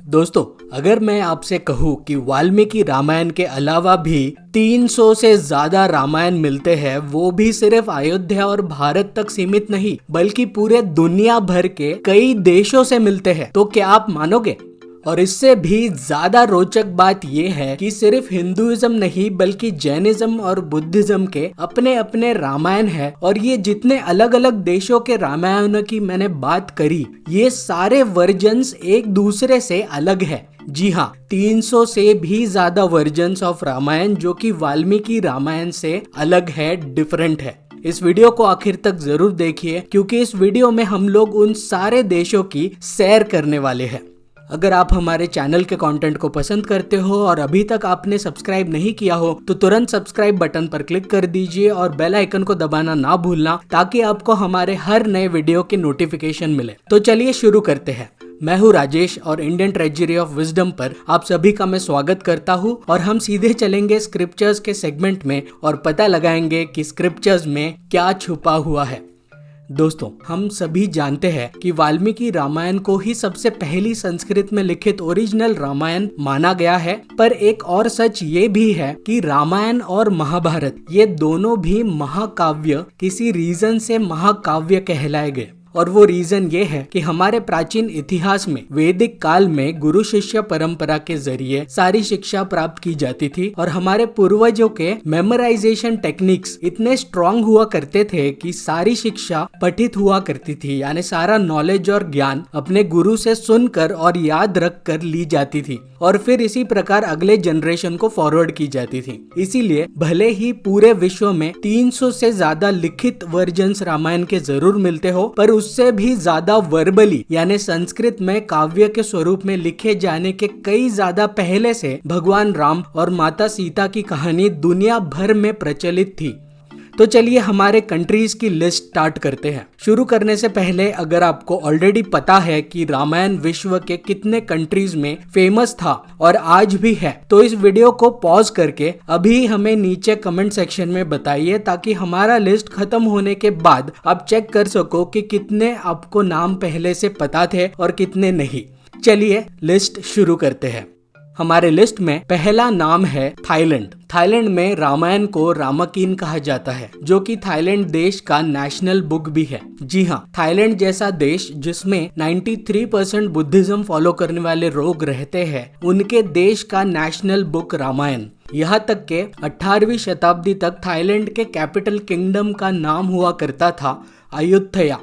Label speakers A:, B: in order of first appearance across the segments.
A: दोस्तों, अगर मैं आपसे कहूँ कि वाल्मीकि रामायण के अलावा भी 300 से ज्यादा रामायण मिलते हैं, वो भी सिर्फ अयोध्या और भारत तक सीमित नहीं बल्कि पूरे दुनिया भर के कई देशों से मिलते हैं, तो क्या आप मानोगे? और इससे भी ज्यादा रोचक बात यह है कि सिर्फ हिंदुइज्म नहीं बल्कि जैनिज्म और बुद्धिज्म के अपने अपने रामायण है। और ये जितने अलग अलग देशों के रामायणों की मैंने बात करी, ये सारे वर्जन्स एक दूसरे से अलग है। जी हाँ, 300 से भी ज्यादा वर्जन्स ऑफ रामायण जो कि वाल्मीकि रामायण से अलग है, डिफरेंट है। इस वीडियो को आखिर तक जरूर देखिए क्योंकि इस वीडियो में हम लोग उन सारे देशों की सैर करने वाले हैं। अगर आप हमारे चैनल के कंटेंट को पसंद करते हो और अभी तक आपने सब्सक्राइब नहीं किया हो तो तुरंत सब्सक्राइब बटन पर क्लिक कर दीजिए और बेल आइकन को दबाना ना भूलना ताकि आपको हमारे हर नए वीडियो की नोटिफिकेशन मिले। तो चलिए शुरू करते हैं। मैं हूँ राजेश और इंडियन ट्रेजरी ऑफ विजडम पर आप सभी का मैं स्वागत करता हूँ और हम सीधे चलेंगे स्क्रिप्चर्स के सेगमेंट में और पता लगाएंगे कि स्क्रिप्चर्स में क्या छुपा हुआ है। दोस्तों, हम सभी जानते हैं कि वाल्मीकि रामायण को ही सबसे पहली संस्कृत में लिखित ओरिजिनल रामायण माना गया है। पर एक और सच ये भी है कि रामायण और महाभारत ये दोनों भी महाकाव्य किसी रीजन से महाकाव्य कहलाए गए। और वो रीजन ये है कि हमारे प्राचीन इतिहास में वैदिक काल में गुरु शिष्य परंपरा के जरिए सारी शिक्षा प्राप्त की जाती थी और हमारे पूर्वजों के मेमोराइजेशन टेक्निक्स इतने स्ट्रॉन्ग हुआ करते थे कि सारी शिक्षा पठित हुआ करती थी, यानी सारा नॉलेज और ज्ञान अपने गुरु से सुनकर और याद रख कर ली जाती थी और फिर इसी प्रकार अगले जनरेशन को फॉरवर्ड की जाती थी। इसीलिए भले ही पूरे विश्व में 300 से ज्यादा लिखित वर्जन्स रामायण के जरूर मिलते हो, पर उससे भी ज्यादा वर्बली यानी संस्कृत में काव्य के स्वरूप में लिखे जाने के कई ज्यादा पहले से भगवान राम और माता सीता की कहानी दुनिया भर में प्रचलित थी। तो चलिए हमारे कंट्रीज की लिस्ट स्टार्ट करते हैं। शुरू करने से पहले अगर आपको ऑलरेडी पता है कि रामायण विश्व के कितने कंट्रीज में फेमस था और आज भी है, तो इस वीडियो को पॉज करके अभी हमें नीचे कमेंट सेक्शन में बताइए ताकि हमारा लिस्ट खत्म होने के बाद आप चेक कर सको कि कितने आपको नाम पहले से पता थे और कितने नहीं। चलिए लिस्ट शुरू करते हैं। हमारे लिस्ट में पहला नाम है थाईलैंड। थाईलैंड में रामायण को रामाकीन कहा जाता है जो कि थाईलैंड देश का नेशनल बुक भी है। जी हाँ, थाईलैंड जैसा देश जिसमें 93% बुद्धिज्म फॉलो करने वाले लोग रहते हैं, उनके देश का नेशनल बुक रामायण। यहाँ तक के 18वीं शताब्दी तक थाईलैंड के कैपिटल किंगडम का नाम हुआ करता था अयोध्या।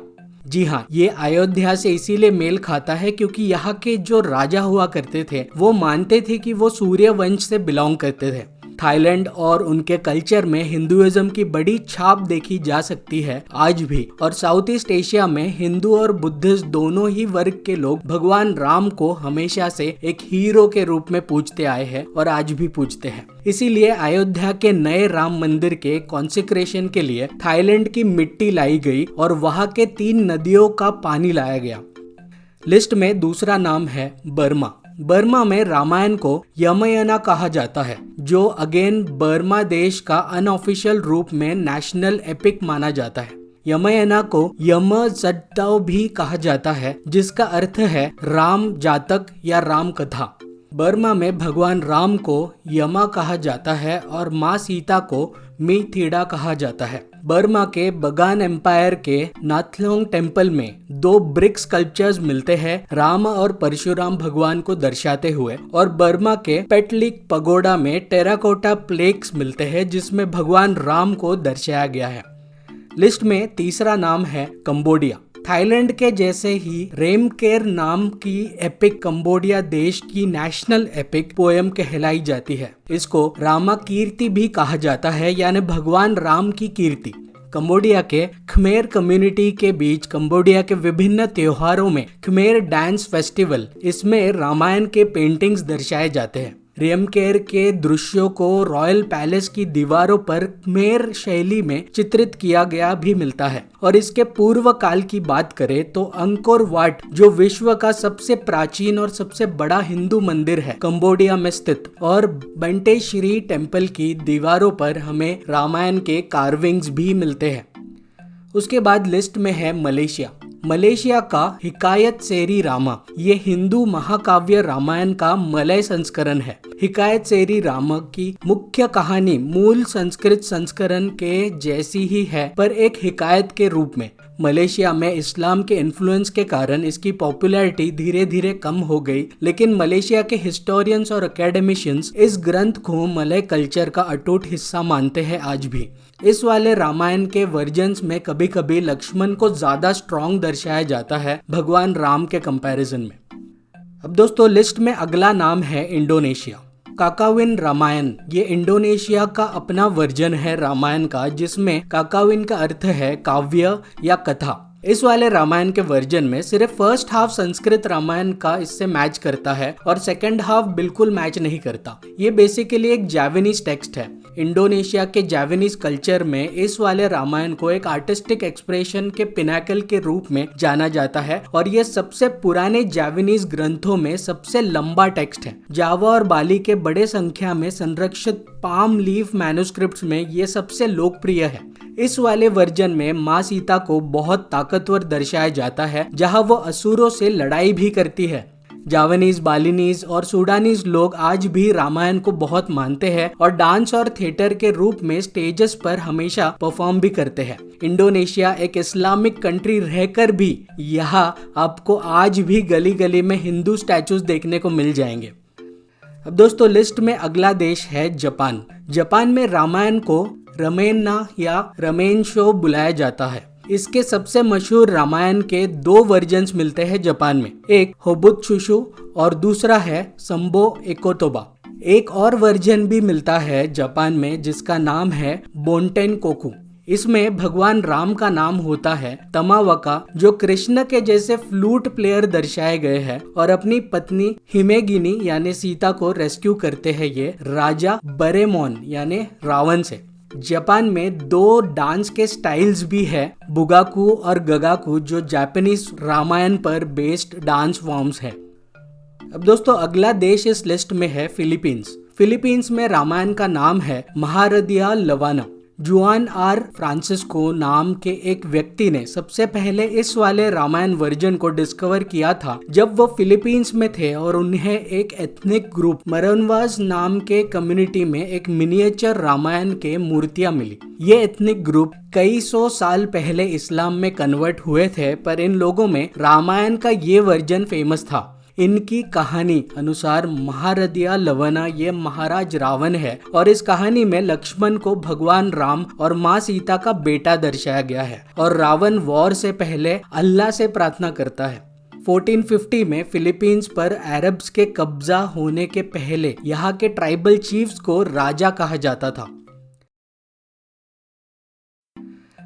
A: जी हाँ, ये अयोध्या से इसीलिए मेल खाता है क्योंकि यहाँ के जो राजा हुआ करते थे वो मानते थे कि वो सूर्य वंश से बिलोंग करते थे। थाईलैंड और उनके कल्चर में हिंदुइज्म की बड़ी छाप देखी जा सकती है आज भी। और साउथ ईस्ट एशिया में हिंदू और बुद्धिस्ट दोनों ही वर्ग के लोग भगवान राम को हमेशा से एक हीरो के रूप में पूजते आए हैं और आज भी पूजते हैं। इसीलिए अयोध्या के नए राम मंदिर के कॉन्सेक्रेशन के लिए थाईलैंड की मिट्टी लाई गई और वहाँ के 3 नदियों का पानी लाया गया। लिस्ट में दूसरा नाम है बर्मा। बर्मा में रामायण को यमयना कहा जाता है जो अगेन बर्मा देश का अनऑफिशियल रूप में नेशनल एपिक माना जाता है। यमयना को यमजट्टाओ भी कहा जाता है जिसका अर्थ है राम जातक या राम कथा। बर्मा में भगवान राम को यमा कहा जाता है और माँ सीता को मीथीडा कहा जाता है। बर्मा के बगान एम्पायर के नाथलोंग टेम्पल में 2 ब्रिक स्कल्पचर्स मिलते हैं राम और परशुराम भगवान को दर्शाते हुए, और बर्मा के पेटलिक पगोडा में टेराकोटा प्लेक्स मिलते हैं जिसमें भगवान राम को दर्शाया गया है। लिस्ट में तीसरा नाम है कंबोडिया। थाईलैंड के जैसे ही रेमकेर नाम की एपिक कंबोडिया देश की नेशनल एपिक पोएम कहलाई जाती है। इसको रामा कीर्ति भी कहा जाता है, यानी भगवान राम की कीर्ति। कंबोडिया के खमेर कम्युनिटी के बीच कंबोडिया के विभिन्न त्योहारों में खमेर डांस फेस्टिवल, इसमें रामायण के पेंटिंग्स दर्शाए जाते हैं। रेमकेर के दृश्यों को रॉयल पैलेस की दीवारों पर खमेर शैली में चित्रित किया गया भी मिलता है। और इसके पूर्व काल की बात करें तो अंकोर वाट जो विश्व का सबसे प्राचीन और सबसे बड़ा हिंदू मंदिर है कंबोडिया में स्थित, और बंटेश्वरी टेम्पल की दीवारों पर हमें रामायण के कार्विंग्स भी मिलते हैं। उसके बाद लिस्ट में है मलेशिया। मलेशिया का हिकायत सेरी रामा ये हिंदू महाकाव्य रामायण का मलय संस्करण है। हिकायत सेरी रामा की मुख्य कहानी मूल संस्कृत संस्करण के जैसी ही है, पर एक हिकायत के रूप में। मलेशिया में इस्लाम के इन्फ्लुएंस के कारण इसकी पॉपुलैरिटी धीरे धीरे कम हो गई, लेकिन मलेशिया के हिस्टोरियंस और एकेडमिशियंस इस ग्रंथ को मलय कल्चर का अटूट हिस्सा मानते हैं आज भी। इस वाले रामायण के वर्जन्स में कभी कभी लक्ष्मण को ज्यादा स्ट्रॉन्ग दर्शाया जाता है भगवान राम के कंपैरिजन में। अब दोस्तों लिस्ट में अगला नाम है इंडोनेशिया। काकाविन रामायण ये इंडोनेशिया का अपना वर्जन है रामायण का, जिसमें काकाविन का अर्थ है काव्य या कथा। इस वाले रामायण के वर्जन में सिर्फ फर्स्ट हाफ संस्कृत रामायण का इससे मैच करता है और सेकंड हाफ बिल्कुल मैच नहीं करता। ये बेसिकली एक जावानीज टेक्स्ट है। इंडोनेशिया के जावानीज कल्चर में इस वाले रामायण को एक आर्टिस्टिक एक्सप्रेशन के पिनाकल के रूप में जाना जाता है और ये सबसे पुराने जावानीज ग्रंथों में सबसे लंबा टेक्स्ट है। जावा और बाली के बड़े संख्या में संरक्षित पाम लीफ मैन्युस्क्रिप्ट्स में ये सबसे लोकप्रिय है। इस वाले वर्जन में माँ सीता को बहुत ताकतवर दर्शाया जाता है, जहाँ वो असुरों से लड़ाई भी करती है। जावानीज, बालिनीज और सूडानीज लोग आज भी रामायण को बहुत मानते हैं और डांस और थिएटर के रूप में स्टेजेस पर हमेशा परफॉर्म भी करते हैं। इंडोनेशिया एक इस्लामिक कंट्री रहकर भी यहाँ आपको आज भी गली गली में हिंदू स्टैचूज देखने को मिल जाएंगे। अब दोस्तों लिस्ट में अगला देश है जापान। जापान में रामायण को रमेन्ना या रमेन्शो बुलाया जाता है। इसके सबसे मशहूर रामायण के 2 वर्जन्स मिलते हैं जापान में, एक होबुत्सुशु और दूसरा है संबो एकोतोबा। एक और वर्जन भी मिलता है जापान में जिसका नाम है बोन्टेन कोकू। इसमें भगवान राम का नाम होता है तमावका, जो कृष्ण के जैसे फ्लूट प्लेयर दर्शाए गए हैं और अपनी पत्नी हिमेगिनी यानी सीता को रेस्क्यू करते हैं ये राजा बरेमोन यानी रावण से। जापान में 2 डांस के स्टाइल्स भी है, बुगाकू और गगाकू, जो जापानीज रामायण पर बेस्ड डांस फॉर्म्स है। अब दोस्तों अगला देश इस लिस्ट में है फिलीपींस। फिलीपींस में रामायण का नाम है महारदिया लवाना। जुआन आर फ्रांसिस्को नाम के एक व्यक्ति ने सबसे पहले इस वाले रामायण वर्जन को डिस्कवर किया था जब वो फिलीपींस में थे और उन्हें एक एथनिक ग्रुप मरनवाज नाम के कम्युनिटी में एक मिनिएचर रामायण के मूर्तियां मिली। ये एथनिक ग्रुप कई 100 साल पहले इस्लाम में कन्वर्ट हुए थे, पर इन लोगों में रामायण का ये वर्जन फेमस था। इनकी कहानी अनुसार महारदिया लवना ये महाराज रावण है और इस कहानी में लक्ष्मण को भगवान राम और माँ सीता का बेटा दर्शाया गया है और रावण वॉर से पहले अल्लाह से प्रार्थना करता है। 1450 में फिलीपींस पर अरब्स के कब्जा होने के पहले यहाँ के ट्राइबल चीफ्स को राजा कहा जाता था।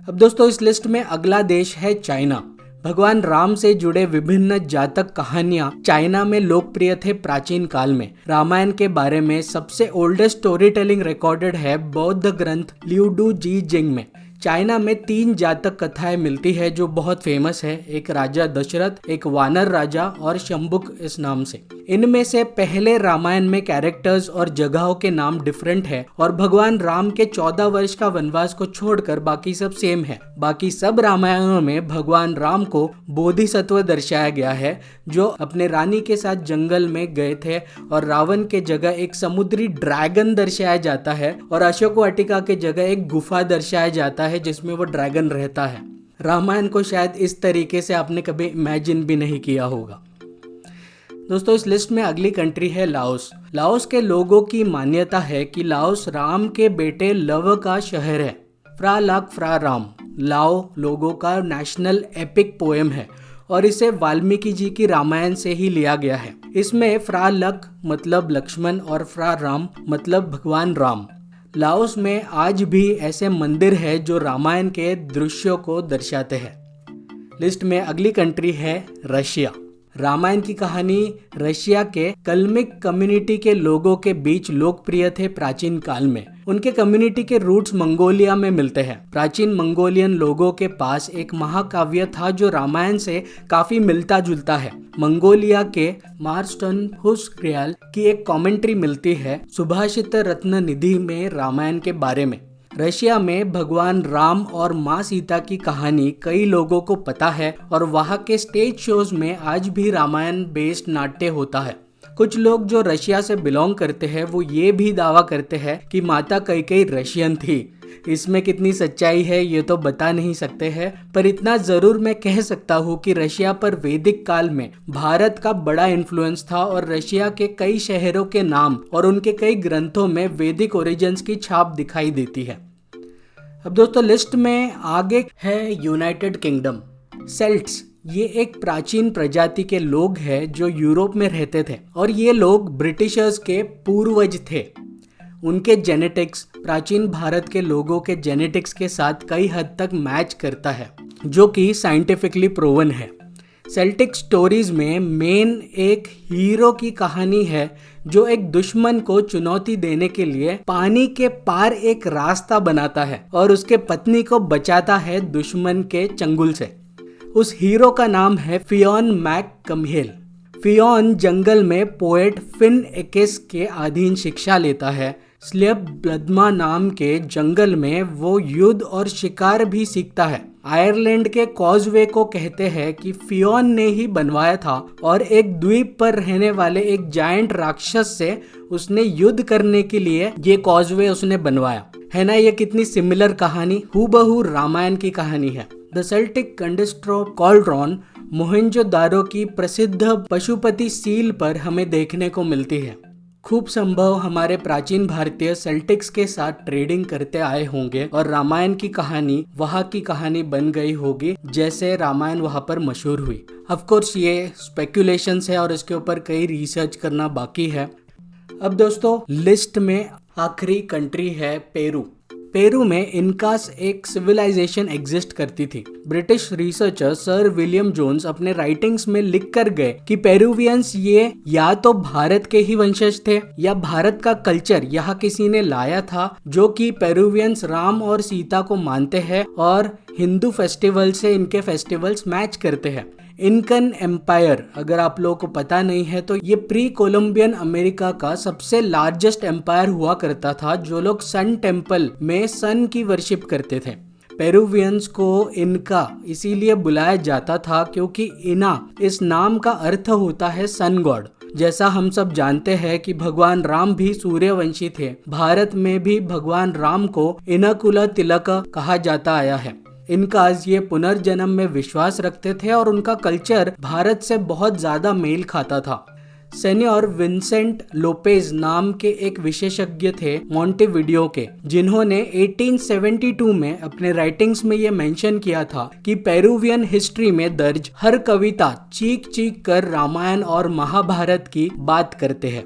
A: अब दोस्तों इस लिस्ट में अगला देश है चाइना। भगवान राम से जुड़े विभिन्न जातक कहानियां चाइना में लोकप्रिय थे प्राचीन काल में। रामायण के बारे में सबसे ओल्डेस्ट स्टोरी टेलिंग रिकॉर्डेड है बौद्ध ग्रंथ लिउडू जी जिंग में। चाइना में 3 जातक कथाएं मिलती है जो बहुत फेमस है, एक राजा दशरथ, एक वानर राजा और शंबुक इस नाम से। इनमें से पहले रामायण में कैरेक्टर्स और जगहों के नाम डिफरेंट है और भगवान राम के 14 वर्ष का वनवास को छोड़कर बाकी सब सेम है। बाकी सब रामायणों में भगवान राम को बोधिसत्व दर्शाया गया है जो अपने रानी के साथ जंगल में गए थे और रावण के जगह एक समुद्री ड्रैगन दर्शाया जाता है और अशोक वाटिका के जगह एक गुफा दर्शाया जाता है जिसमें वो ड्रैगन रहता है। रामायण को शायद इस तरीके से आपने कभी इमेजिन भी नहीं किया होगा। दोस्तों इस लिस्ट में अगली कंट्री है लाओस। लाओस के लोगों की मान्यता है कि लाओस राम के बेटे लव का शहर है। फ्रा लाक फ्रा राम लाओ लोगों का नेशनल एपिक पोएम है और इसे वाल्मीकि जी की रामायण से ही लिया गया है। इसमें फ्रा लक मतलब लक्ष्मण और फ्रा राम मतलब भगवान राम। लाओस में आज भी ऐसे मंदिर है जो रामायण के दृश्यों को दर्शाते हैं। लिस्ट में अगली कंट्री है रशिया। रामायण की कहानी रशिया के कलमिक कम्युनिटी के लोगों के बीच लोकप्रिय थे प्राचीन काल में। उनके कम्युनिटी के रूट्स मंगोलिया में मिलते हैं। प्राचीन मंगोलियन लोगों के पास एक महाकाव्य था जो रामायण से काफी मिलता जुलता है। मंगोलिया के मार्स्टन हुसग्रियाल की एक कमेंट्री मिलती है सुभाषित रत्न निधि में रामायण के बारे में। रशिया में भगवान राम और माँ सीता की कहानी कई लोगों को पता है और वहाँ के स्टेज शोज में आज भी रामायण बेस्ड नाट्य होता है। कुछ लोग जो रशिया से बिलोंग करते हैं वो ये भी दावा करते हैं कि माता कैकेयी रशियन थी। इसमें कितनी सच्चाई है ये तो बता नहीं सकते हैं, पर इतना जरूर मैं कह सकता हूँ कि रशिया पर वैदिक काल में भारत का बड़ा इन्फ्लुएंस था और रशिया के कई शहरों के नाम और उनके कई ग्रंथों में वैदिक ओरिजिन्स की छाप दिखाई देती है। अब दोस्तों लिस्ट में आगे है यूनाइटेड किंगडम। सेल्ट्स ये एक प्राचीन प्रजाति के लोग हैं जो यूरोप में रहते थे और ये लोग ब्रिटिशर्स के पूर्वज थे। उनके जेनेटिक्स प्राचीन भारत के लोगों के जेनेटिक्स के साथ कई हद तक मैच करता है, जो कि साइंटिफिकली प्रूवन है। सेल्टिक स्टोरीज में मेन एक हीरो की कहानी है जो एक दुश्मन को चुनौती देने के लिए पानी के पार एक रास्ता बनाता है और उसके पत्नी को बचाता है दुश्मन के चंगुल से। उस हीरो का नाम है फियोन मैक कम्हेल। फियोन जंगल में पोएट फिन एकेस के अधीन शिक्षा लेता है। स्लेब ब्लदमा नाम के जंगल में वो युद्ध और शिकार भी सीखता है। आयरलैंड के कॉजवे को कहते हैं कि फियोन ने ही बनवाया था और एक द्वीप पर रहने वाले एक जायंट राक्षस से उसने युद्ध करने के लिए ये कॉजवे उसने बनवाया। है ना ये कितनी सिमिलर कहानी, हूबहू रामायण की कहानी है। द सेल्टिक कंडेस्ट्रो कॉल्ड्रॉन मोहेंजोदारो की प्रसिद्ध पशुपति सील पर हमें देखने को मिलती है। खूब संभव हमारे प्राचीन भारतीय सेल्टिक्स के साथ ट्रेडिंग करते आए होंगे और रामायण की कहानी वहाँ की कहानी बन गई होगी जैसे रामायण वहाँ पर मशहूर हुई। ऑफ कोर्स ये स्पेकुलेशंस है और इसके ऊपर कई रिसर्च करना बाकी है। अब दोस्तों लिस्ट में आखिरी कंट्री है पेरू। पेरू में इनकास एक सिविलाइजेशन एग्जिस्ट करती थी। British researcher sir William Jones अपने राइटिंग्स में लिख कर गए कि पेरुवियंस ये या तो भारत के ही वंशज थे या भारत का कल्चर यहाँ किसी ने लाया था, जो कि पेरुवियंस राम और सीता को मानते हैं और हिंदू फेस्टिवल से इनके फेस्टिवल्स मैच करते हैं। इनकन एम्पायर अगर आप लोगों को पता नहीं है तो ये प्री कोलंबियन अमेरिका का सबसे लार्जेस्ट एम्पायर हुआ करता था, जो लोग सन टेम्पल में सन की वर्शिप करते थे। पेरुवियंस को इनका इसीलिए बुलाया जाता था क्योंकि इना इस नाम का अर्थ होता है सन गॉड। जैसा हम सब जानते हैं कि भगवान राम भी सूर्यवंशी थे, भारत में भी भगवान राम को इनकुला तिलक कहा जाता आया है। इनका ये पुनर्जन्म में विश्वास रखते थे और उनका कल्चर भारत से बहुत ज्यादा मेल खाता था। सेनियोर विंसेंट लोपेज नाम के एक विशेषज्ञ थे मोंटेविडियो के, जिन्होंने 1872 में अपने राइटिंग्स में ये मेंशन किया था कि पेरुवियन हिस्ट्री में दर्ज हर कविता चीख चीख कर रामायण और महाभारत की बात करते हैं।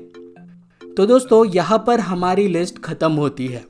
A: तो दोस्तों यहाँ पर हमारी लिस्ट खत्म होती है।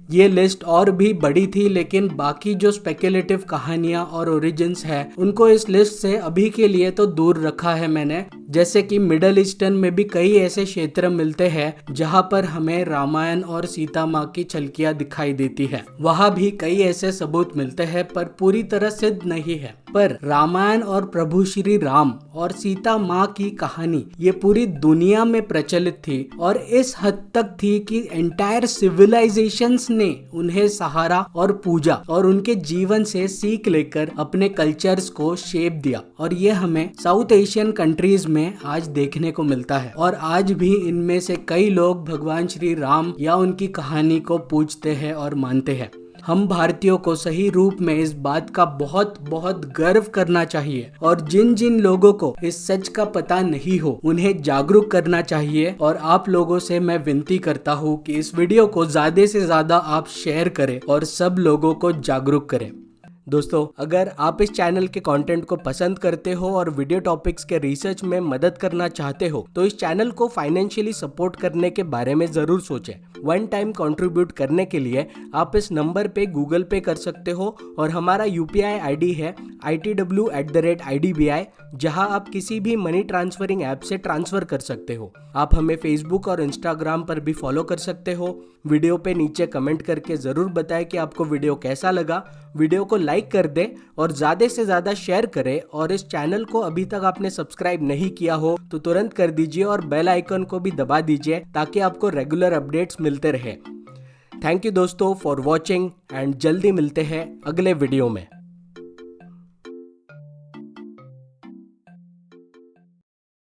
A: ये लिस्ट और भी बड़ी थी, लेकिन बाकी जो स्पेकुलेटिव कहानियां और ओरिजिन्स है उनको इस लिस्ट से अभी के लिए तो दूर रखा है मैंने। जैसे कि मिडल ईस्टर्न में भी कई ऐसे क्षेत्र मिलते हैं जहां पर हमें रामायण और सीता माँ की झलकियां दिखाई देती है। वहां भी कई ऐसे सबूत मिलते हैं पर पूरी तरह सिद्ध नहीं है। पर रामायण और प्रभु श्री राम और सीता माँ की कहानी ये पूरी दुनिया में प्रचलित थी और इस हद तक थी कि एंटायर सिविलाइजेशंस ने उन्हें सहारा और पूजा और उनके जीवन से सीख लेकर अपने कल्चर्स को शेप दिया। और ये हमें साउथ एशियन कंट्रीज में आज देखने को मिलता है और आज भी इनमें से कई लोग भगवान श्री राम या उनकी कहानी को पूजते हैं और मानते हैं। हम भारतीयों को सही रूप में इस बात का बहुत बहुत गर्व करना चाहिए और जिन जिन लोगों को इस सच का पता नहीं हो उन्हें जागरूक करना चाहिए। और आप लोगों से मैं विनती करता हूँ कि इस वीडियो को ज्यादा से ज्यादा आप शेयर करें और सब लोगों को जागरूक करें। दोस्तों अगर आप इस चैनल के कंटेंट को पसंद करते हो और वीडियो टॉपिक्स के रिसर्च में मदद करना चाहते हो तो इस चैनल को फाइनेंशियली सपोर्ट करने के बारे में जरूर सोचें। वन टाइम कंट्रीब्यूट करने के लिए आप इस नंबर पे गूगल पे कर सकते हो और हमारा UPI ID है ITW@IDBI, जहां आप किसी भी मनी ट्रांसफरिंग ऐप से ट्रांसफर कर सकते हो। आप हमें फेसबुक और इंस्टाग्राम पर भी फॉलो कर सकते हो। वीडियो पे नीचे कमेंट करके जरूर बताएं कि आपको वीडियो कैसा लगा। वीडियो को लाइक कर दें और ज्यादा से ज्यादा शेयर करें और इस चैनल को अभी तक आपने सब्सक्राइब नहीं किया हो तो तुरंत कर दीजिए और बेल आइकन को भी दबा दीजिए ताकि आपको रेगुलर अपडेट्स मिलते रहे।
B: थैंक यू दोस्तों फॉर वॉचिंग एंड जल्दी मिलते हैं अगले वीडियो में।